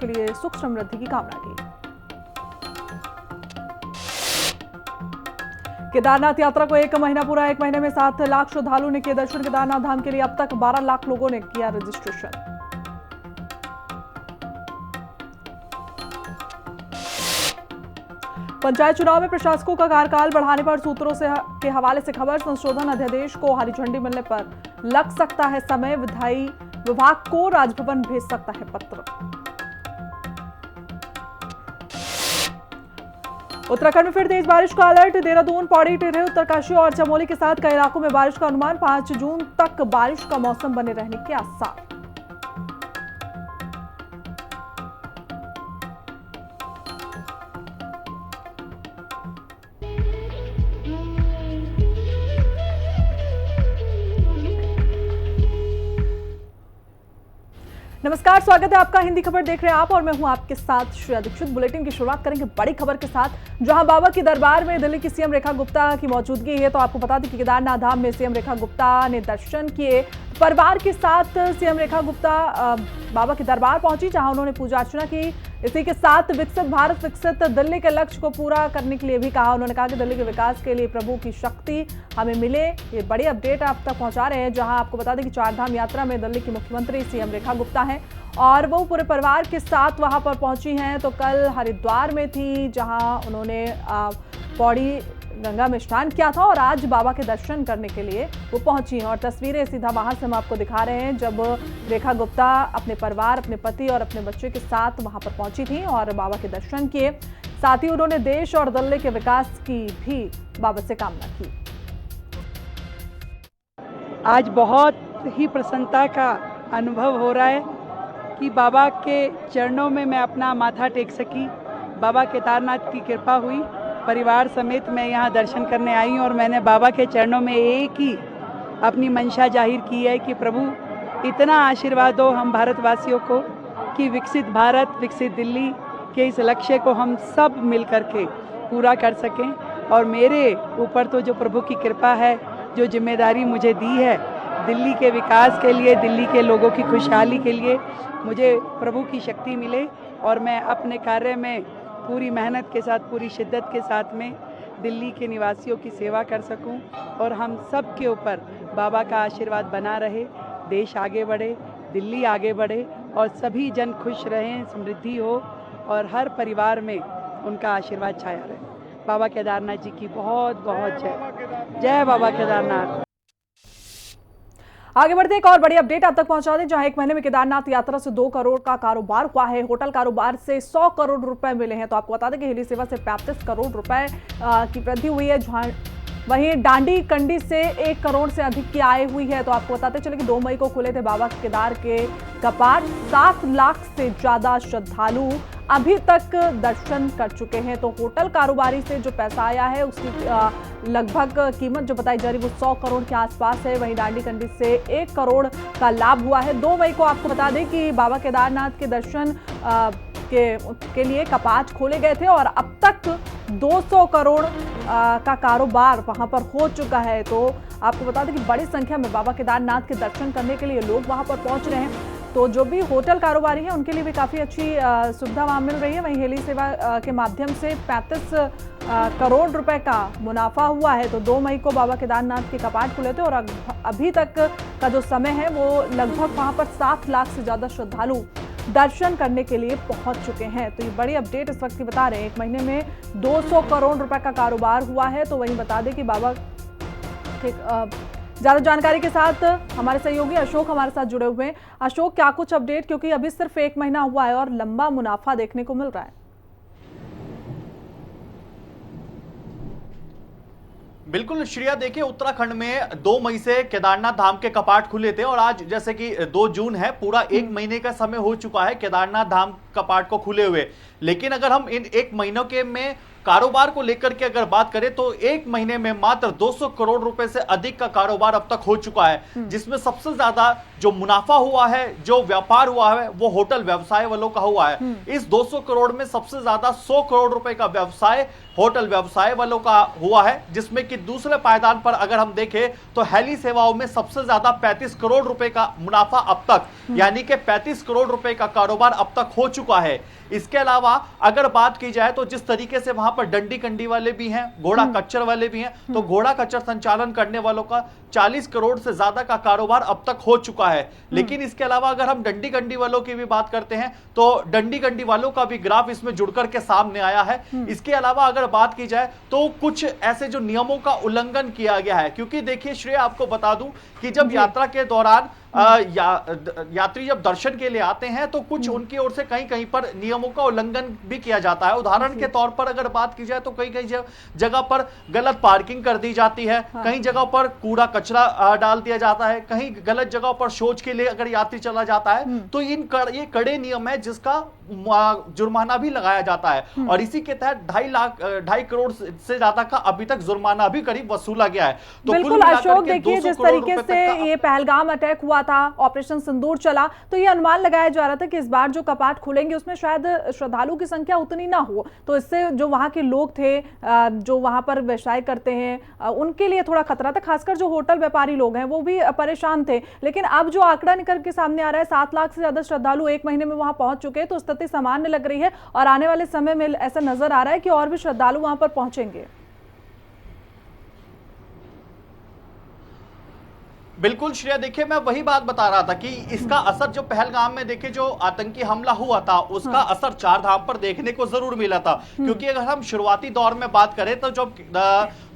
के लिए सुख समृद्धि की कामना की। केदारनाथ यात्रा को एक महीना पूरा, एक महीने में 7 लाख श्रद्धालुओं ने किए दर्शन। केदारनाथ धाम के लिए अब तक 12 लाख लोगों ने किया रजिस्ट्रेशन। पंचायत चुनाव में प्रशासकों का कार्यकाल बढ़ाने पर सूत्रों के हवाले से खबर। संशोधन अध्यादेश को हरी झंडी मिलने पर लग सकता है समय। विधायी विभाग को राजभवन भेज सकता है पत्र। उत्तराखंड में फिर तेज बारिश का अलर्ट। देहरादून, पौड़ी, टिहरी, उत्तरकाशी और चमोली के साथ कई इलाकों में बारिश का अनुमान। 5 जून तक बारिश का मौसम बने रहने के आसार। नमस्कार, स्वागत है आपका। हिंदी खबर देख रहे हैं आप और मैं हूं आपके साथ श्रेया दीक्षित। बुलेटिन की शुरुआत करेंगे बड़ी खबर के साथ, जहां बाबा की दरबार में दिल्ली की सीएम रेखा गुप्ता की मौजूदगी है। तो आपको बता दें कि केदारनाथ धाम में सीएम रेखा गुप्ता ने दर्शन किए। परिवार के साथ सीएम रेखा गुप्ता बाबा के दरबार पहुंची, जहां उन्होंने पूजा अर्चना की। इसी के साथ विकसित भारत, विकसित दिल्ली के लक्ष्य को पूरा करने के लिए भी कहा। उन्होंने कहा कि दिल्ली के विकास के लिए प्रभु की शक्ति हमें मिले। ये बड़ी अपडेट आप तक पहुंचा रहे हैं, जहां आपको बता दें कि 4 धाम यात्रा में दिल्ली की मुख्यमंत्री सीएम रेखा गुप्ता हैं और वो पूरे परिवार के साथ वहां पर पहुंची हैं। तो कल हरिद्वार में थी, जहां उन्होंने पौड़ी गंगा में स्नान किया था और आज बाबा के दर्शन करने के लिए वो पहुंची हैं। और तस्वीरें सीधा वहां से हम आपको दिखा रहे हैं, जब रेखा गुप्ता अपने परिवार, अपने पति और अपने बच्चे के साथ वहां पर पहुंची थी और बाबा के दर्शन किए। साथ ही उन्होंने देश और दिल्ली के विकास की भी बाबा से कामना की। आज बहुत ही प्रसन्नता का अनुभव हो रहा है कि बाबा के चरणों में मैं अपना माथा टेक सकी। बाबा केदारनाथ की कृपा हुई, परिवार समेत मैं यहाँ दर्शन करने आई हूँ और मैंने बाबा के चरणों में एक ही अपनी मंशा जाहिर की है कि प्रभु इतना आशीर्वाद दो हम भारतवासियों को कि विकसित भारत, विकसित दिल्ली के इस लक्ष्य को हम सब मिल कर के पूरा कर सकें। और मेरे ऊपर तो जो प्रभु की कृपा है, जो जिम्मेदारी मुझे दी है दिल्ली के विकास के लिए, दिल्ली के लोगों की खुशहाली के लिए, मुझे प्रभु की शक्ति मिले और मैं अपने कार्य में पूरी मेहनत के साथ, पूरी शिद्दत के साथ में दिल्ली के निवासियों की सेवा कर सकूं और हम सब के ऊपर बाबा का आशीर्वाद बना रहे। देश आगे बढ़े, दिल्ली आगे बढ़े और सभी जन खुश रहें, समृद्धि हो और हर परिवार में उनका आशीर्वाद छाया रहे। बाबा केदारनाथ जी की बहुत बहुत जय। जय बाबा केदारनाथ। आगे बढ़ते एक और बड़ी अपडेट आप तक पहुंचा दें, जहां एक महीने में केदारनाथ यात्रा से 2 करोड़ का कारोबार हुआ है। होटल कारोबार से 100 करोड़ रुपए मिले हैं। तो आपको बता दें कि हेली सेवा से 35 करोड़ रुपए की वृद्धि हुई है। वहीं डांडी कंडी से 1 करोड़ से अधिक की आय हुई है। तो आपको बताते चले कि 2 मई को खुले थे बाबा केदार के कपाट। 7 लाख से ज्यादा श्रद्धालु अभी तक दर्शन कर चुके हैं। तो होटल कारोबारी से जो पैसा आया है उसकी लगभग कीमत जो बताई जा रही है वो 100 करोड़ के आसपास है। वहीं डांडी कंडी से 1 करोड़ का लाभ हुआ है। 2 मई को आपको बता दें कि बाबा केदारनाथ के दर्शन के लिए कपाट खोले गए थे और अब तक 200 करोड़ का कारोबार वहां पर हो चुका है। तो आपको बता दें कि बड़ी संख्या में बाबा केदारनाथ के दर्शन करने के लिए लोग वहां पर पहुंच रहे हैं। तो जो भी होटल कारोबारी हैं उनके लिए भी काफ़ी अच्छी सुविधा वहाँ मिल रही है। वहीं हेली सेवा के माध्यम से 35 करोड़ रुपए का मुनाफा हुआ है। तो 2 मई को बाबा केदारनाथ के कपाट खुले थे और अभी तक का जो समय है वो लगभग वहाँ पर 7 लाख से ज़्यादा श्रद्धालु दर्शन करने के लिए पहुंच चुके हैं। तो ये बड़ी अपडेट इस वक्त की बता रहे हैं। एक महीने में 200 करोड़ रुपए का कारोबार हुआ है। तो वहीं बता दें कि बाबा के ज्यादा जानकारी के साथ हमारे सहयोगी अशोक हमारे साथ जुड़े हुए हैं। अशोक, क्या कुछ अपडेट, क्योंकि अभी सिर्फ 1 महीना हुआ है और लंबा मुनाफा देखने को मिल रहा है। बिल्कुल श्रेया, देखिए उत्तराखंड में 2 मई से केदारनाथ धाम के कपाट खुले थे और आज जैसे कि 2 जून है, पूरा 1 महीने का समय हो चुका है केदारनाथ धाम कपाट को खुले हुए। लेकिन अगर हम इन 1 महीनों के में कारोबार को लेकर के अगर बात करें तो 1 महीने में मात्र 200 करोड़ रुपए से अधिक का कारोबार अब तक हो चुका है, जिसमें सबसे ज्यादा जो मुनाफा हुआ है, जो व्यापार हुआ है, वो होटल व्यवसाय वालों का हुआ है। इस 200 करोड़ में सबसे ज्यादा 100 करोड़ रुपए का व्यवसाय होटल व्यवसाय वालों का हुआ है, जिसमें कि दूसरे पायदान पर अगर हम देखें तो हेली सेवाओं में सबसे ज्यादा 35 करोड़ रुपए का मुनाफा अब तक, यानी कि 35 करोड़ रुपए का कारोबार अब तक हो चुका चुका है। इसके अलावा अगर बात की जाए तो जिस तरीके से वहां पर डंडी कंडी वाले भी हैं, घोड़ा कच्चर वाले भी हैं, तो घोड़ा कच्चर संचालन करने वालों का 40 करोड़ से ज्यादा का कारोबार अब तक हो चुका है। लेकिन इसके अलावा अगर हम डंडी कंडी वालों की भी बात करते हैं तो डंडी कंडी वालों का भी ग्राफ इसमें जुड़कर के सामने आया है। इसके अलावा अगर बात की जाए तो कुछ ऐसे जो नियमों का उल्लंघन किया गया है, क्योंकि देखिए श्रेय आपको बता दूं कि जब यात्रा के दौरान यात्री जब दर्शन के लिए आते हैं तो कुछ उनकी ओर से कहीं कहीं पर नियमों का उल्लंघन भी किया जाता है। उदाहरण के तौर पर अगर बात की जाए तो कई कई जगह पर गलत पार्किंग कर दी जाती है, कई जगह पर कूड़ा कचरा डाल दिया जाता है, कहीं गलत जगह पर शौच के लिए अगर यात्री चला जाता है तो ये कड़े नियम है जिसका जुर्माना भी लगाया जाता है। और इसी के तहत 2.5 करोड़ से ज्यादा का अभी तक जुर्माना भी करीब वसूला गया है। तो बिल्कुल अशोक, देखिए जिस तरीके से ये पहलगाम अटैक हुआ था, ऑपरेशन सिंदूर चला, तो ये अनुमान लगाया जा रहा था कि इस बार जो कपाट खुलेंगे उसमें शायद श्रद्धालु की संख्या उतनी ना हो, तो इससे जो वहां के लोग थे जो वहां पर व्यवसाय करते हैं उनके लिए थोड़ा खतरा था, खासकर जो होटल व्यापारी लोग हैं वो भी परेशान थे। लेकिन अब जो आंकड़ा निकल के सामने आ रहा है 7 लाख से ज्यादा श्रद्धालु 1 महीने में वहां पहुंच चुके हैं, तो स्थिति सामान्य लग रही है और आने वाले समय में ऐसा नजर आ रहा है कि और भी श्रद्धालु वहां पर पहुंचेंगे। बिल्कुल श्रेया, देखिए मैं वही बात बता रहा था कि इसका असर जो पहलगाम में देखिए जो आतंकी हमला हुआ था उसका असर चार धाम पर देखने को जरूर मिला था। क्योंकि अगर हम शुरुआती दौर में बात करें तो जब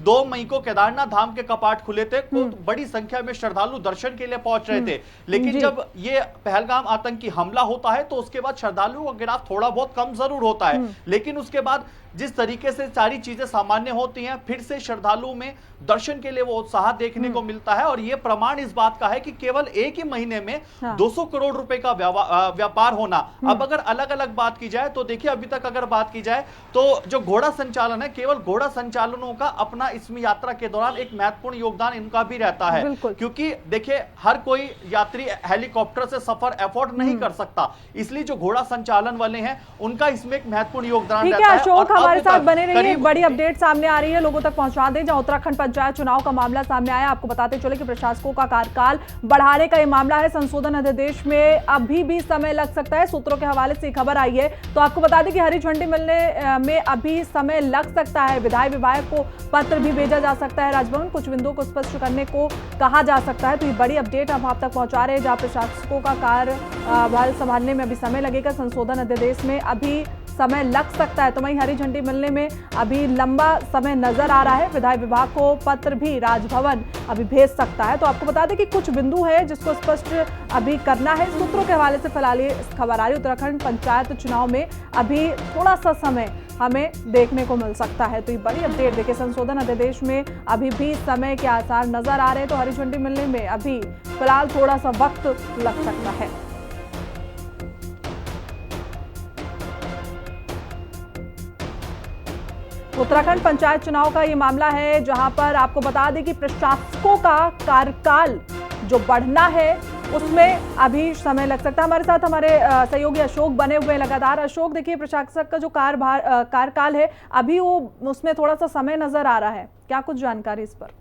2 मई को केदारनाथ धाम के कपाट खुले थे तो बड़ी संख्या में श्रद्धालु दर्शन के लिए पहुंच रहे थे। लेकिन जब ये पहलगाम आतंकी हमला होता है तो उसके बाद श्रद्धालुओं का गिराफ थोड़ा बहुत कम जरूर होता है। लेकिन उसके बाद जिस तरीके से सारी चीजें सामान्य होती हैं, फिर से श्रद्धालुओं में दर्शन के लिए वो उत्साह देखने को मिलता है। और ये प्रमाण इस बात का है कि केवल एक ही महीने में 200 करोड़ रुपए का व्यापार होना। अब अगर अलग अलग बात की जाए तो देखिए अभी तक अगर बात की जाए तो जो घोड़ा संचालन है, केवल घोड़ा संचालनों का अपना इसमें यात्रा के दौरान एक महत्वपूर्ण योगदान इनका भी रहता है। क्योंकि देखिए हर कोई यात्री हेलीकॉप्टर से सफर अफोर्ड नहीं कर सकता, इसलिए जो घोड़ा संचालन वाले हैं उनका इसमें एक महत्वपूर्ण योगदान रहता है। हमारे साथ बने रहिए, एक बड़ी अपडेट सामने आ रही है, लोगों तक पहुंचा दें। जहां उत्तराखंड पंचायत चुनाव का मामला सामने आया, आपको बताते चले कि प्रशासकों का कार्यकाल बढ़ाने का ये मामला है। संशोधन अध्यादेश में अभी भी समय लग सकता है, सूत्रों के हवाले से खबर आई है। तो आपको बता दें कि हरी झंडी मिलने में अभी समय लग सकता है। विधायी विभाग को पत्र भी भेजा जा सकता है, राजभवन कुछ बिंदुओं को स्पष्ट करने को कहा जा सकता है। तो ये बड़ी अपडेट हम आप तक पहुंचा रहे हैं, जहां प्रशासकों का कार्यभार संभालने में अभी समय लगेगा। संशोधन अध्यादेश में अभी समय लग सकता है, तो वहीं हरी झंडी मिलने में अभी लंबा समय नजर आ रहा है। विधायी विभाग को पत्र भी राजभवन अभी भेज सकता है। तो आपको बता दें कि कुछ बिंदु है जिसको स्पष्ट अभी करना है। सूत्रों के हवाले से फिलहाल ये खबर आ रही है, उत्तराखंड पंचायत चुनाव में अभी थोड़ा सा समय हमें देखने को मिल सकता है। तो ये बड़ी अपडेट देखिए, संशोधन अध्यादेश में अभी भी समय के आसार नजर आ रहे हैं, तो हरी झंडी मिलने में अभी फिलहाल थोड़ा सा वक्त लग सकता है। उत्तराखंड पंचायत चुनाव का ये मामला है, जहां पर आपको बता दें कि प्रशासकों का कार्यकाल जो बढ़ना है उसमें अभी समय लग सकता है। हमारे साथ हमारे सहयोगी अशोक बने हुए लगातार। अशोक, देखिए प्रशासक का जो कार्यकाल है अभी वो उसमें थोड़ा सा समय नजर आ रहा है, क्या कुछ जानकारी इस पर?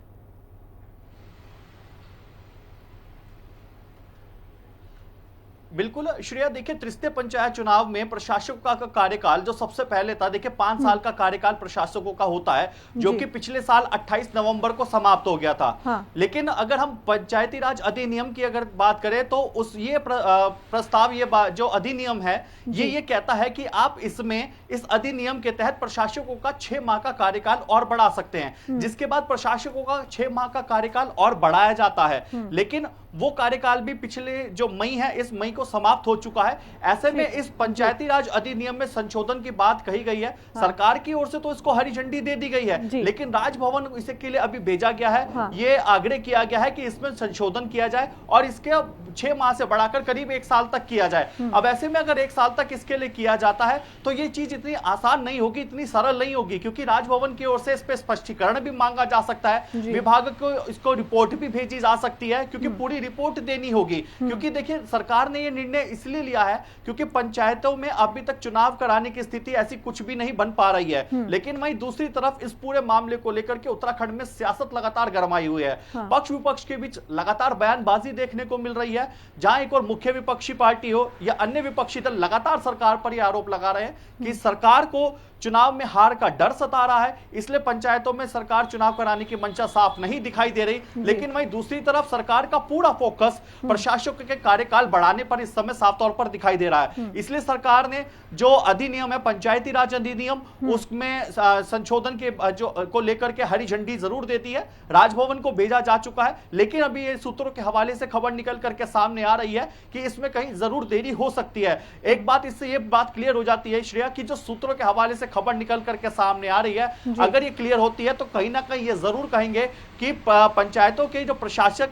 बिल्कुल श्रेया, देखिए त्रिस्ते पंचायत चुनाव में प्रशासकों का कार्यकाल जो सबसे पहले था, देखिए 5 साल का कार्यकाल प्रशासकों का होता है, जो कि पिछले साल 28 नवंबर को समाप्त हो गया था। लेकिन अगर हम पंचायती राज अधिनियम की अगर बात करें तो ये प्रस्ताव, ये जो अधिनियम है ये कहता है कि आप इसमें इस अधिनियम के तहत प्रशासकों का 6 माह का कार्यकाल और बढ़ा सकते हैं, जिसके बाद प्रशासकों का 6 माह का कार्यकाल और बढ़ाया जाता है। लेकिन वो कार्यकाल भी पिछले जो मई है, इस मई को समाप्त हो चुका है। ऐसे में इस पंचायती राज अधिनियम में संशोधन की बात कही गई है। सरकार की ओर से तो इसको हरी झंडी दे दी गई है, लेकिन राजभवन इसे के लिए अभी भेजा गया है। ये आग्रह किया गया है कि इसमें संशोधन किया जाए और इसके 6 माह से बढ़ाकर करीब 1 साल तक किया जाए। अब ऐसे में अगर 1 साल तक इसके लिए किया जाता है तो ये चीज इतनी आसान नहीं होगी, इतनी सरल नहीं होगी, क्योंकि राजभवन की ओर से इस पर स्पष्टीकरण भी मांगा जा सकता है, विभाग को इसको रिपोर्ट भी भेजी जा सकती है, क्योंकि पूरी रिपोर्ट देनी होगी। क्योंकि देखिए सरकार ने यह निर्णय इसलिए लिया है क्योंकि पंचायतों में अभी तक चुनाव कराने की स्थिति ऐसी कुछ भी नहीं बन पा रही है। लेकिन वहीं दूसरी तरफ इस पूरे मामले को लेकर के उत्तराखंड में सियासत लगातार गरमाई हुई है। पक्ष विपक्ष के बीच लगातार बयानबाजी देखने को मिल रही है, जहां एक और मुख्य विपक्षी पार्टी हो या अन्य विपक्षी दल लगातार सरकार पर यह आरोप लगा रहे हैं कि सरकार को चुनाव में हार का डर सता रहा है, इसलिए पंचायतों में सरकार चुनाव कराने की मंशा साफ नहीं दिखाई दे रही। लेकिन वहीं दूसरी तरफ सरकार का पूरा फोकस प्रशासक के कार्यकाल बढ़ाने पर इस समय साफ तौर पर दिखाई दे रहा है। इसलिए सरकार ने जो अधिनियम है पंचायती राज अधिनियम, उसमें संशोधन के जो को लेकर के हरी झंडी जरूर देती है, राजभवन को भेजा जा चुका है। लेकिन अभी ये सूत्रों के हवाले से खबर निकल करके सामने आ रही है कि इसमें कहीं जरूर देरी हो सकती है। एक बात इससे ये बात क्लियर हो जाती है श्रेया कि जो सूत्रों के हवाले से खबर निकल करके सामने आ रही है, अगर ये क्लियर होती है तो कहीं ना कहीं ये जरूर कहेंगे कि पंचायतों के जो प्रशासक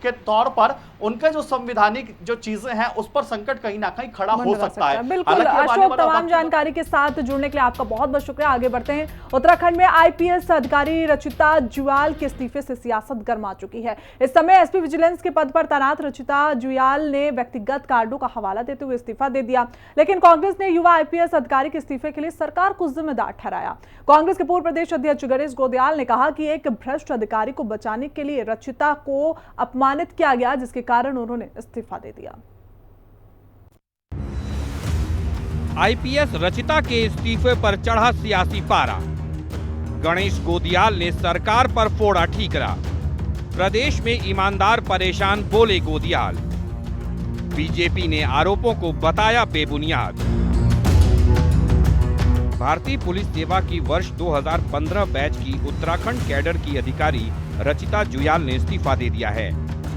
के तौर पर उनका जो संवैधानिक जो चीजें हैं उस पर संकट कहीं ना कहीं खड़ा हो सकता है। बिल्कुल अशोक, तमाम जानकारी के साथ जुड़ने के लिए आपका बहुत बहुत शुक्रिया। आगे बढ़ते हैं। उत्तराखंड में आईपीएस अधिकारी रचिता जुयाल के इस्तीफे से सियासत गर्मा चुकी है। इस समय एसपी विजिलेंस के पद पर तैनात रचिता जुयाल ने व्यक्तिगत कारणों का हवाला देते हुए इस्तीफा दे दिया, लेकिन कांग्रेस ने युवा आईपीएस अधिकारी के इस्तीफे के लिए सरकार को जिम्मेदार ठहराया। कांग्रेस के पूर्व प्रदेश अध्यक्ष गणेश गोदियाल ने कहा कि एक भ्रष्ट अधिकारी को बचाने के लिए रचिता को अपमानित किया गया, जिसके कारण उन्होंने इस्तीफा दे दिया। आईपीएस रचिता के इस्तीफे पर चढ़ा सियासी पारा। गणेश गोदियाल ने सरकार पर फोड़ा ठीकरा। प्रदेश में ईमानदार परेशान, बोले गोदियाल। बीजेपी ने आरोपों को बताया बेबुनियाद। भारतीय पुलिस सेवा की वर्ष 2015 बैच की उत्तराखंड कैडर की अधिकारी रचिता जुयाल ने इस्तीफा दे दिया है।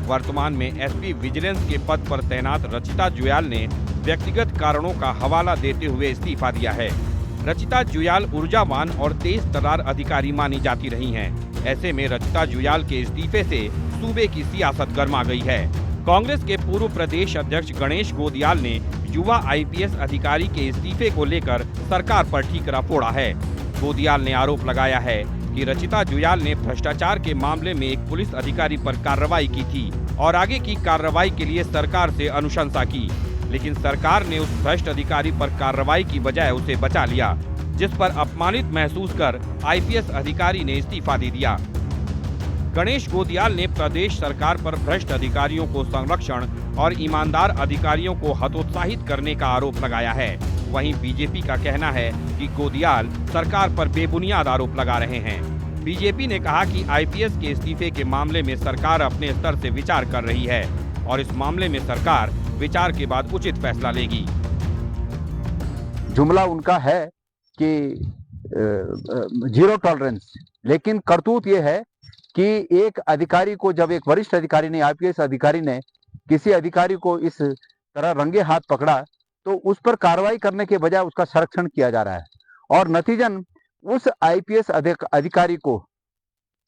वर्तमान में एसपी विजिलेंस के पद पर तैनात रचिता जुयाल ने व्यक्तिगत कारणों का हवाला देते हुए इस्तीफा दिया है। रचिता जुयाल ऊर्जावान और तेज तर्रार अधिकारी मानी जाती रही हैं। ऐसे में रचिता जुयाल के इस्तीफे से सूबे की सियासत गर्मा गई है। कांग्रेस के पूर्व प्रदेश अध्यक्ष गणेश गोदियाल ने युवा आईपीएस अधिकारी के इस्तीफे को लेकर सरकार पर ठीकरा फोड़ा है। गोदियाल ने आरोप लगाया है कि रचिता जुयाल ने भ्रष्टाचार के मामले में एक पुलिस अधिकारी पर कार्रवाई की थी और आगे की कार्रवाई के लिए सरकार से अनुशंसा की, लेकिन सरकार ने उस भ्रष्ट अधिकारी पर कार्रवाई की बजाय उसे बचा लिया, जिस पर अपमानित महसूस कर आईपीएस अधिकारी ने इस्तीफा दे दिया। गणेश गोदियाल ने प्रदेश सरकार पर भ्रष्ट अधिकारियों को संरक्षण और ईमानदार अधिकारियों को हतोत्साहित करने का आरोप लगाया है। वहीं बीजेपी का कहना है कि गोदियाल सरकार पर बेबुनियाद आरोप लगा रहे हैं। बीजेपी ने कहा कि आईपीएस के इस्तीफे के मामले में सरकार अपने स्तर से विचार कर रही है और इस मामले में सरकार विचार के बाद उचित फैसला लेगी। जुमला उनका है कि जीरो टॉलरेंस, लेकिन करतूत ये है कि एक अधिकारी को, जब एक वरिष्ठ अधिकारी ने, आईपीएस अधिकारी ने किसी अधिकारी को इस तरह रंगे हाथ पकड़ा तो उस पर कार्रवाई करने के बजाय उसका संरक्षण किया जा रहा है और नतीजन उस आईपीएस अधिकारी को,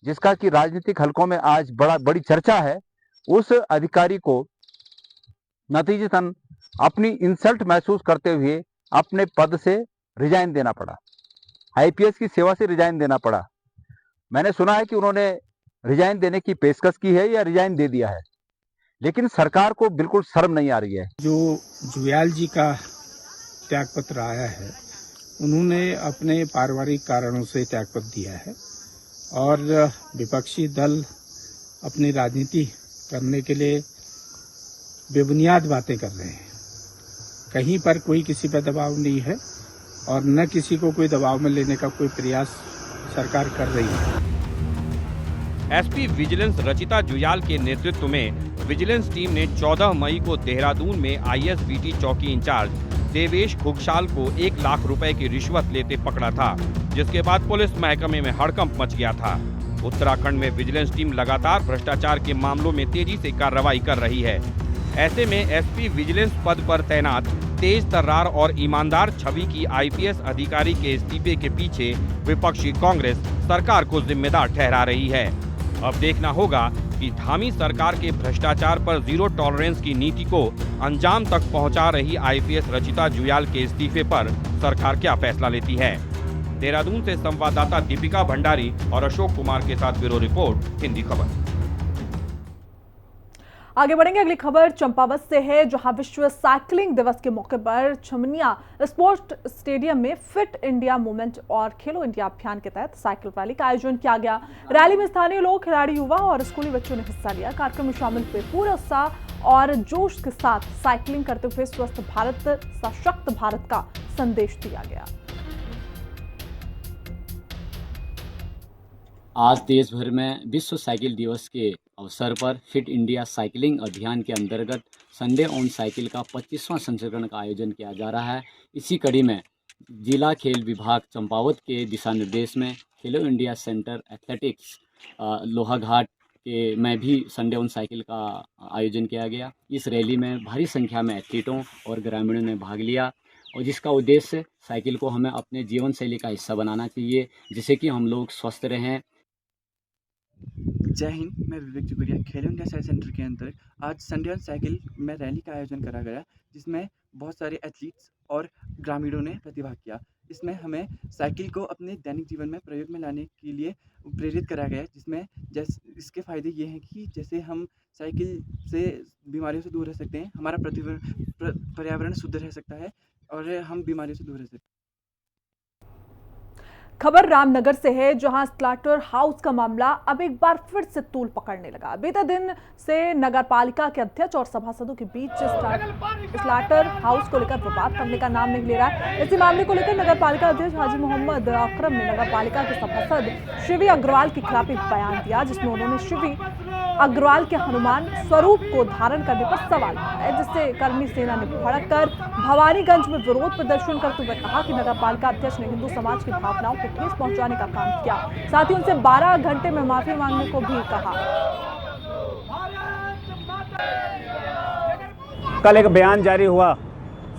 जिसका कि राजनीतिक हलकों में आज बड़ी चर्चा है, उस अधिकारी को नतीजतन अपनी इंसल्ट महसूस करते हुए अपने पद से रिजाइन देना पड़ा, आईपीएस की सेवा से रिजाइन देना पड़ा। मैंने सुना है कि उन्होंने रिजाइन देने की पेशकश की है या रिजाइन दे दिया है, लेकिन सरकार को बिल्कुल शर्म नहीं आ रही है। जो जुयाल जी का त्यागपत्र आया है, उन्होंने अपने पारिवारिक कारणों से त्यागपत्र दिया है और विपक्षी दल अपनी राजनीति करने के लिए बेबुनियाद बातें कर रहे हैं। कहीं पर कोई किसी पर दबाव नहीं है और न किसी को कोई दबाव में लेने का कोई प्रयास सरकार कर रही है। एसपी विजिलेंस रचिता जुयाल के नेतृत्व में विजिलेंस टीम ने 14 मई को देहरादून में आईएसबीटी चौकी इंचार्ज देवेश घुघशाल को 1 लाख रुपए की रिश्वत लेते पकड़ा था, जिसके बाद पुलिस महकमे में हड़कंप मच गया था। उत्तराखंड में विजिलेंस टीम लगातार भ्रष्टाचार के मामलों में तेजी से कार्रवाई कर रही है। ऐसे में एसपी विजिलेंस पद पर तैनात तेज तर्रार और ईमानदार छवि की आईपीएस अधिकारी के इस्तीफे के पीछे विपक्षी कांग्रेस सरकार को जिम्मेदार ठहरा रही है। अब देखना होगा कि धामी सरकार के भ्रष्टाचार पर जीरो टॉलरेंस की नीति को अंजाम तक पहुंचा रही आईपीएस रचिता जुयाल के इस्तीफे पर सरकार क्या फैसला लेती है। देहरादून से संवाददाता दीपिका भंडारी और अशोक कुमार के साथ ब्यूरो रिपोर्ट, हिंदी खबर। आगे बढ़ेंगे। अगली खबर चंपावत से है, जहां विश्व साइकिलिंग दिवस के मौके पर छमनिया स्पोर्ट्स स्टेडियम में फिट इंडिया मूवमेंट और खेलो इंडिया अभियान के तहत साइकिल रैली का आयोजन किया गया। रैली में स्थानीय लोग, खिलाड़ी, युवा और स्कूली बच्चों ने हिस्सा लिया। कार्यक्रम में शामिल हुए पूरे उत्साह और जोश के साथ साइकिलिंग करते हुए स्वस्थ भारत, सशक्त भारत का संदेश दिया गया। आज देश भर में विश्व साइकिल दिवस के अवसर पर फिट इंडिया साइकिलिंग अभियान के अंतर्गत संडे ऑन साइकिल का 25वां संस्करण का आयोजन किया जा रहा है। इसी कड़ी में जिला खेल विभाग चंपावत के दिशा निर्देश में खेलो इंडिया सेंटर एथलेटिक्स लोहाघाट के में भी संडे ऑन साइकिल का आयोजन किया गया। इस रैली में भारी संख्या में एथलीटों और ग्रामीणों ने भाग लिया और जिसका उद्देश्य साइकिल को हमें अपने जीवन शैली का हिस्सा बनाना चाहिए, जिससे कि हम लोग स्वस्थ रहें। जय हिंद, मैं विवेक जुगरिया। खेलो इंडिया साइकिल सेंटर के अंदर आज संडे ऑन साइकिल में रैली का आयोजन करा गया, जिसमें बहुत सारे एथलीट्स और ग्रामीणों ने प्रतिभाग किया। इसमें हमें साइकिल को अपने दैनिक जीवन में प्रयोग में लाने के लिए प्रेरित करा गया, जिसमें इसके फ़ायदे ये हैं कि जैसे हम साइकिल से बीमारियों से दूर रह सकते हैं, हमारा पर्यावरण शुद्ध रह सकता है और हम बीमारियों से दूर रह सकते हैं। खबर रामनगर से है, जहां स्लाटर हाउस का मामला अब एक बार फिर से तूल पकड़ने लगा। बीते दिन से नगर पालिका के अध्यक्ष और सभासदों के बीच स्लाटर हाउस को लेकर विवाद करने का नाम नहीं ले रहा है। इसी मामले को लेकर नगर पालिका अध्यक्ष हाजी मोहम्मद अकरम ने नगर पालिका के सभासद शिवी अग्रवाल के खिलाफ एक बयान दिया, जिसमें उन्होंने शिवी अग्रवाल के हनुमान स्वरूप को धारण करने पर सवाल उठाया, जिससे कर्मी सेना ने भड़क कर भवानीगंज में विरोध प्रदर्शन करते हुए कहा कि नगर पालिका अध्यक्ष ने हिंदू समाज की भावनाओं को ठेस पहुंचाने का काम किया। साथ ही उनसे 12 घंटे में माफी मांगने को भी कहा। कल एक बयान जारी हुआ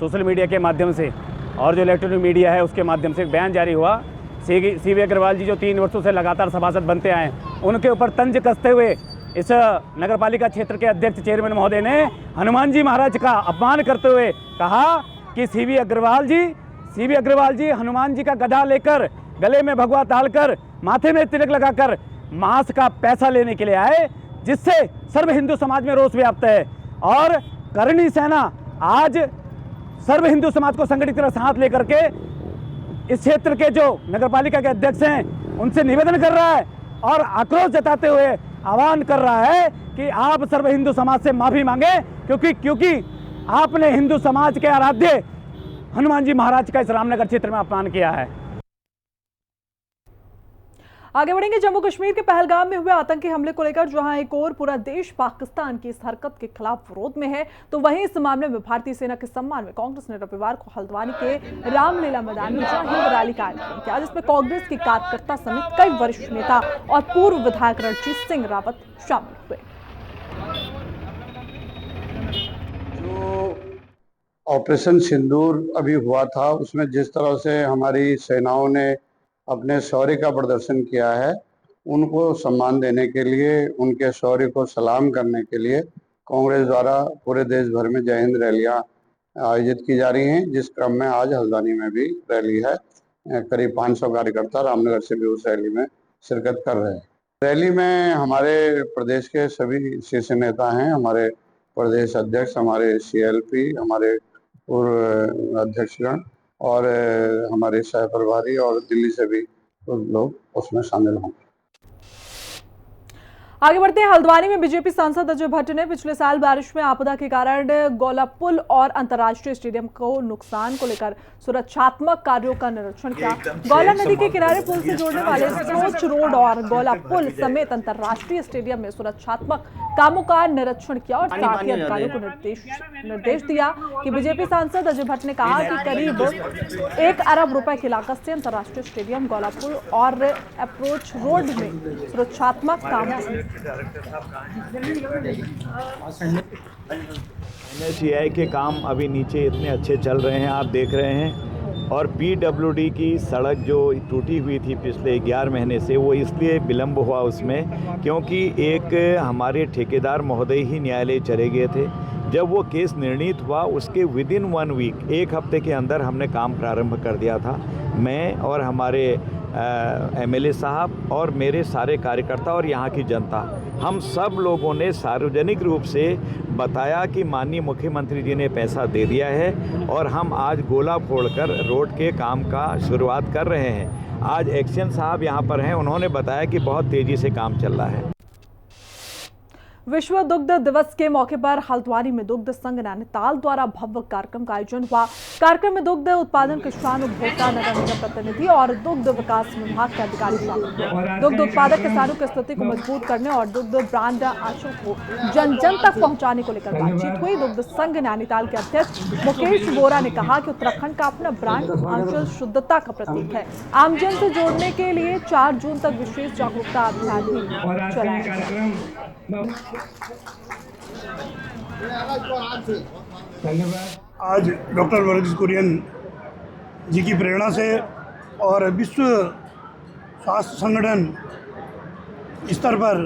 सोशल मीडिया के माध्यम से और जो इलेक्ट्रॉनिक मीडिया है उसके माध्यम से एक बयान जारी हुआ। सीवी अग्रवाल जी जो 3 वर्षों से लगातार सभासद बनते आए, उनके ऊपर तंज कसते हुए इस नगर पालिका क्षेत्र के अध्यक्ष चेयरमैन महोदय ने हनुमान जी महाराज का अपमान करते हुए कहा कि सीवी अग्रवाल जी हनुमान जी का गदा लेकर, गले में भगवा डालकर, माथे में तिलक लगाकर मांस का पैसा लेने के लिए आए, जिससे सर्व हिंदू समाज में रोष व्याप्त है। और करणी सेना आज सर्व हिंदू समाज को संगठित तरह साथ लेकर के इस क्षेत्र के जो नगर पालिका के अध्यक्ष हैं उनसे निवेदन कर रहा है और आक्रोश जताते हुए आह्वान कर रहा है कि आप सर्व हिंदू समाज से माफी मांगे, क्योंकि आपने हिंदू समाज के आराध्य हनुमान जी महाराज का इस रामनगर क्षेत्र में अपमान किया है। आगे बढ़ेंगे। जम्मू कश्मीर के पहलगाम में हुए आतंकी हमले को लेकर जहां एक और पूरा देश पाकिस्तान की इस हरकत के खिलाफ विरोध में है, तो वहीं इस मामले में भारतीय सेना के सम्मान में कांग्रेस ने रविवार को हल्द्वानी के रामलीला मैदान में जय हिंद रैली का आयोजन किया, जिसमें कांग्रेस के कार्यकर्ता समेत कई वरिष्ठ नेता और पूर्व विधायक रणजीत सिंह रावत शामिल हुए। जो ऑपरेशन सिंदूर अभी हुआ था, उसमें जिस तरह से हमारी सेनाओं ने अपने शौर्य का प्रदर्शन किया है, उनको सम्मान देने के लिए, उनके शौर्य को सलाम करने के लिए कांग्रेस द्वारा पूरे देश भर में जय हिंद रैलियां आयोजित की जा रही हैं, जिस क्रम में आज हल्द्वानी में भी रैली है। करीब 500 कार्यकर्ता रामनगर से भी उस रैली में शिरकत कर रहे हैं। रैली में हमारे प्रदेश के सभी शीर्ष नेता हैं, हमारे प्रदेश अध्यक्ष, हमारे CLP, हमारे पूर्व अध्यक्षगण और हमारे सह प्रभारी और दिल्ली से भी लोग उसमें शामिल होंगे। आगे बढ़ते हैं। हल्द्वानी में बीजेपी सांसद अजय भट्ट ने पिछले साल बारिश में आपदा के कारण गौला पुल और अंतर्राष्ट्रीय स्टेडियम को नुकसान को लेकर सुरक्षात्मक कार्यों का निरीक्षण किया। गौला नदी के किनारे पुल से जोड़ने वाले सोच रोड और गौला पुल समेत अंतर्राष्ट्रीय स्टेडियम में सुरक्षात्मक कामों का निरीक्षण किया और साथ ही अधिकारियों को निर्देश दिया कि बीजेपी सांसद अजय भट्ट ने कहा कि करीब 1 अरब रुपए की लागत से अंतर्राष्ट्रीय स्टेडियम, गौला पुल और अप्रोच रोड में सुरक्षात्मक काम NHAI के काम अभी नीचे इतने अच्छे चल रहे हैं, आप देख रहे हैं। और PWD की सड़क जो टूटी हुई थी पिछले 11 महीने से, वो इसलिए विलम्ब हुआ उसमें क्योंकि एक हमारे ठेकेदार महोदय ही न्यायालय चले गए थे। जब वो केस निर्णीत हुआ उसके विदिन 1 वीक, 1 हफ्ते के अंदर हमने काम प्रारंभ कर दिया था। मैं और हमारे एमएलए साहब और मेरे सारे कार्यकर्ता और यहाँ की जनता, हम सब लोगों ने सार्वजनिक रूप से बताया कि माननीय मुख्यमंत्री जी ने पैसा दे दिया है और हम आज गोला फोड़कर रोड के काम का शुरुआत कर रहे हैं। आज एक्शन साहब यहाँ पर हैं, उन्होंने बताया कि बहुत तेज़ी से काम चल रहा है। विश्व दुग्ध दिवस के मौके पर हल्द्वानी में दुग्ध संघ नैनीताल द्वारा भव्य कार्यक्रम का आयोजन हुआ। कार्यक्रम में दुग्ध उत्पादन, किसान, उपभोक्ता, नगर निगम प्रतिनिधि और दुग्ध विकास विभाग के अधिकारी शामिल हुए। दुग्ध उत्पादक किसानों की स्थिति को मजबूत करने और दुग्ध ब्रांड आंचल को जन जन तक पहुंचाने को लेकर बातचीत हुई। दुग्ध संघ नैनीताल के अध्यक्ष मुकेश बोरा ने कहा कि उत्तराखंड का अपना ब्रांड आंचल शुद्धता का प्रतीक है। आमजन से जोड़ने के लिए 4 जून तक विशेष जागरूकता अभियान भी चलाया। आज डॉक्टर वर्गीस कुरियन जी की प्रेरणा से और विश्व स्वास्थ्य संगठन स्तर पर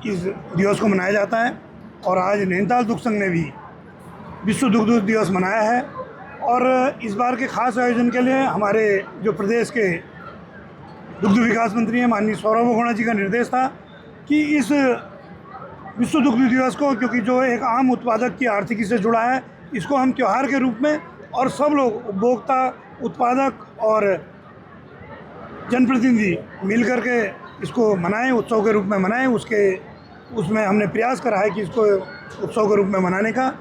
इस दिवस को मनाया जाता है और आज नैनीताल दुग्ध संघ ने भी विश्व दुग्ध दिवस मनाया है। और इस बार के खास आयोजन के लिए हमारे जो प्रदेश के दुग्ध विकास मंत्री हैं माननीय सौरभ गोगोना जी का निर्देश था कि इस विश्व दुग्ध दिवस को, क्योंकि जो एक आम उत्पादक की आर्थिकी से जुड़ा है, इसको हम त्यौहार के रूप में और सब लोग उपभोक्ता, उत्पादक और जनप्रतिनिधि मिल करके इसको मनाएं, उत्सव के रूप में मनाएं। उसमें हमने प्रयास करा है कि इसको उत्सव के रूप में मनाने का।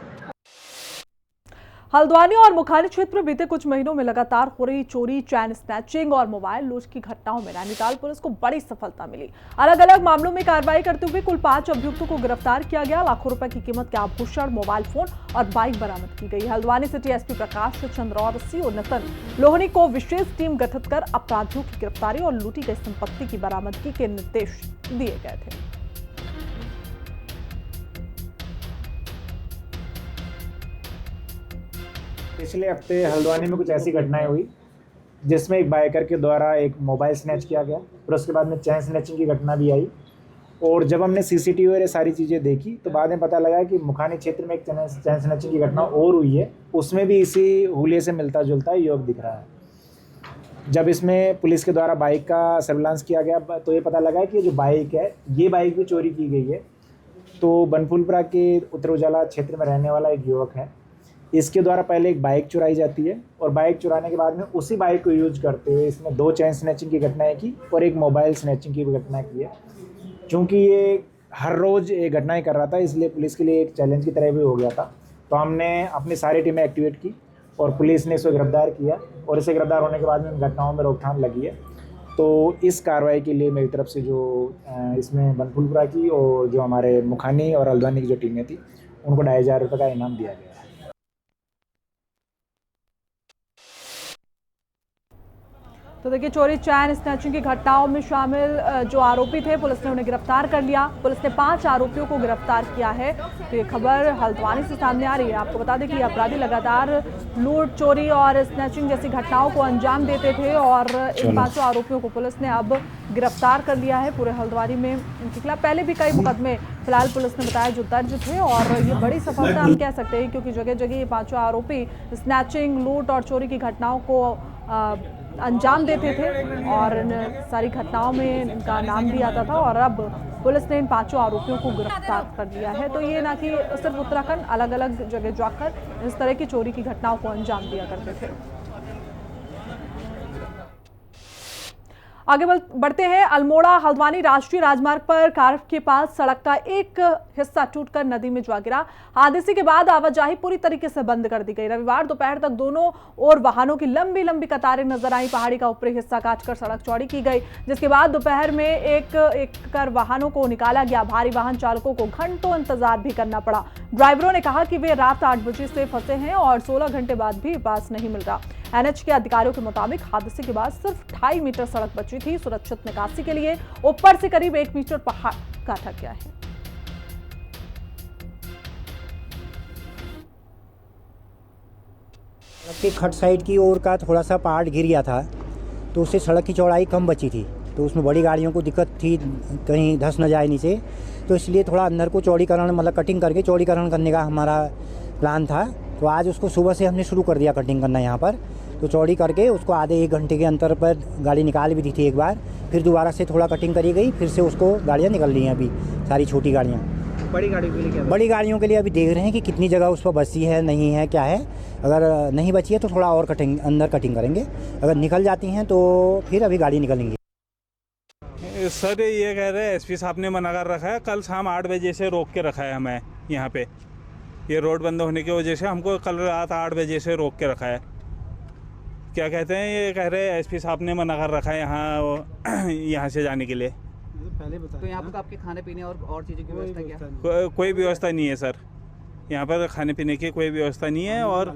हल्द्वानी और मुखानी क्षेत्र में बीते कुछ महीनों में लगातार हो रही चोरी, चैन स्नैचिंग और मोबाइल लूट की घटनाओं में नैनीताल पुलिस को बड़ी सफलता मिली। अलग अलग मामलों में कार्रवाई करते हुए कुल 5 अभियुक्तों को गिरफ्तार किया गया। लाखों रुपए की कीमत के आभूषण, मोबाइल फोन और बाइक बरामद की गई। हल्द्वानी सिटी एसपी प्रकाश चंद्र और सीओ नितिन लोहनी को विशेष टीम गठित कर अपराधियों की गिरफ्तारी और लूटी गई संपत्ति की बरामदगी के निर्देश दिए गए थे। पिछले हफ्ते हल्द्वानी में कुछ ऐसी घटनाएं हुई जिसमें एक बाइकर के द्वारा एक मोबाइल स्नैच किया गया, फिर उसके बाद में चैन स्नैचिंग की घटना भी आई। और जब हमने सीसीटीवी और सारी चीज़ें देखी तो बाद में पता लगा कि मुखानी क्षेत्र में एक चैन स्नैचिंग की घटना और हुई है, उसमें भी इसी हुलिये से मिलता जुलता योग दिख रहा है। जब इसमें पुलिस के द्वारा बाइक का सर्विलांस किया गया तो ये पता लगा कि जो बाइक है, ये बाइक भी चोरी की गई है। तो बनफूलपुरा के उत्तर उजाला क्षेत्र में रहने वाला एक युवक है, इसके द्वारा पहले एक बाइक चुराई जाती है और बाइक चुराने के बाद में उसी बाइक को यूज करते हुए इसमें 2 चैन स्नैचिंग की घटनाएं की और एक मोबाइल स्नैचिंग की भी घटना की है। क्योंकि ये हर रोज़ ये घटनाएं कर रहा था, इसलिए पुलिस के लिए एक चैलेंज की तरह भी हो गया था। तो हमने अपनी सारी टीमें एक्टिवेट की और पुलिस ने इसको गिरफ्तार किया और इसे गिरफ्तार होने के बाद में घटनाओं में रोकथाम लगी है। तो इस कार्रवाई के लिए मेरी तरफ से जो इसमें बनफूलपुरा की और जो हमारे मुखानी और हल्द्वानी की जो टीमें थी उनको 2,500 रुपये का इनाम दिया गया। तो देखिए, चोरी, चैन स्नैचिंग की घटनाओं में शामिल जो आरोपी थे, पुलिस ने उन्हें गिरफ्तार कर लिया। पुलिस ने 5 आरोपियों को गिरफ्तार किया है। तो ये खबर हल्द्वानी से सामने आ रही है। आपको बता दें कि अपराधी लगातार लूट, चोरी और स्नैचिंग जैसी घटनाओं को अंजाम देते थे और इन 5 आरोपियों को पुलिस ने अब गिरफ्तार कर लिया है। पूरे हल्द्वानी में इनके खिलाफ पहले भी कई मुकदमे फिलहाल पुलिस ने बताया जो दर्ज थे और ये बड़ी सफलता हम कह सकते हैं, क्योंकि जगह जगह ये 5 आरोपी स्नैचिंग, लूट और चोरी की घटनाओं को अंजाम देते थे और इन सारी घटनाओं में इनका नाम भी आता था। और अब पुलिस ने इन 5 आरोपियों को गिरफ्तार कर लिया है। तो ये ना कि सिर्फ उत्तराखंड, अलग अलग जगह जाकर इस तरह की चोरी की घटनाओं को अंजाम दिया करते थे। आगे बढ़ते हैं। अल्मोड़ा हल्द्वानी राष्ट्रीय राजमार्ग पर कार के पास सड़क का एक हिस्सा टूटकर नदी में जा गिरा। हादसे के बाद आवाजाही पूरी तरीके से बंद कर दी गई। रविवार दोपहर तक दोनों ओर वाहनों की लंबी लंबी कतारें नजर आई। पहाड़ी का ऊपरी हिस्सा काटकर सड़क चौड़ी की गई, जिसके बाद दोपहर में एक एक कर वाहनों को निकाला गया। भारी वाहन चालकों को घंटों इंतजार भी करना पड़ा। ड्राइवरों ने कहा कि वे रात 8 बजे से फंसे हैं और 16 घंटे बाद भी पास नहीं मिल रहा। एनएच के अधिकारियों के मुताबिक हादसे के बाद सिर्फ 2.5 मीटर सड़क बची थी। सुरक्षित निकासी के लिए ऊपर से करीब 1 मीटर पहाड़ काटा गया है। सड़क के खट साइड की ओर का थोड़ा सा पहाड़ गिर गया था, तो उससे सड़क की चौड़ाई कम बची थी, तो उसमें बड़ी गाड़ियों को दिक्कत थी, कहीं धंस न जाए नीचे, तो इसलिए थोड़ा अंदर को चौड़ीकरण, मतलब कटिंग करके चौड़ीकरण करने का हमारा प्लान था। तो आज उसको सुबह से हमने शुरू कर दिया कटिंग करना यहाँ पर। तो चौड़ी करके उसको आधे 1 घंटे के अंतर पर गाड़ी निकाल भी दी थी एक बार, फिर दोबारा से थोड़ा कटिंग करी गई, फिर से उसको गाड़ियाँ निकल रही हैं अभी सारी छोटी गाड़ियाँ। बड़ी गाड़ियों के लिए क्या? बड़ी गाड़ियों के लिए अभी देख रहे हैं कि कितनी जगह उस पर बची है, नहीं है, क्या है। अगर नहीं बची है तो थोड़ा और कटिंग अंदर कटिंग करेंगे, अगर निकल जाती हैं तो फिर अभी गाड़ी निकलेंगी। सर ये कह रहे हैं एसपी साहब ने मना कर रखा है, कल शाम 8 बजे से रोक के रखा है हमें यहाँ पे। ये रोड बंद होने की वजह से हमको कल रात 8 बजे से रोक के रखा है। क्या कहते हैं, ये कह रहे हैं एसपी साहब ने मना कर रखा है यहाँ से जाने के लिए। पहले बता। तो यहाँ पर आपके खाने पीने और चीज़ों की व्यवस्था क्या? कोई व्यवस्था नहीं है सर, यहाँ पर खाने पीने की कोई व्यवस्था नहीं है। और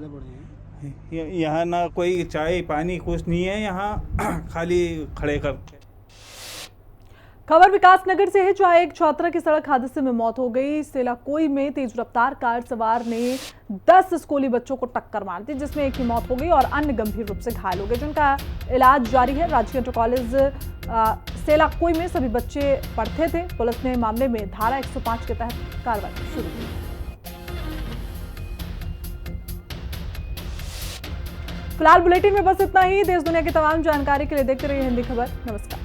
यहाँ ना कोई चाय पानी कुछ नहीं है, यहाँ खाली खड़े कर। खबर विकास नगर से है, जहां एक छात्रा की सड़क हादसे में मौत हो गई। सेलाकोई में तेज रफ्तार कार सवार ने 10 स्कूली बच्चों को टक्कर मार दी, जिसमें एक की मौत हो गई और अन्य गंभीर रूप से घायल हो गए, जिनका इलाज जारी है। राजकीय इंटर कॉलेज सेलाकोई में सभी बच्चे पढ़ते थे। पुलिस ने मामले में धारा 105 के तहत कार्रवाई शुरू की। फिलहाल बुलेटिन में बस इतना ही। देश दुनिया की तमाम जानकारी के लिए देखते रहिए हिंदी खबर। नमस्कार।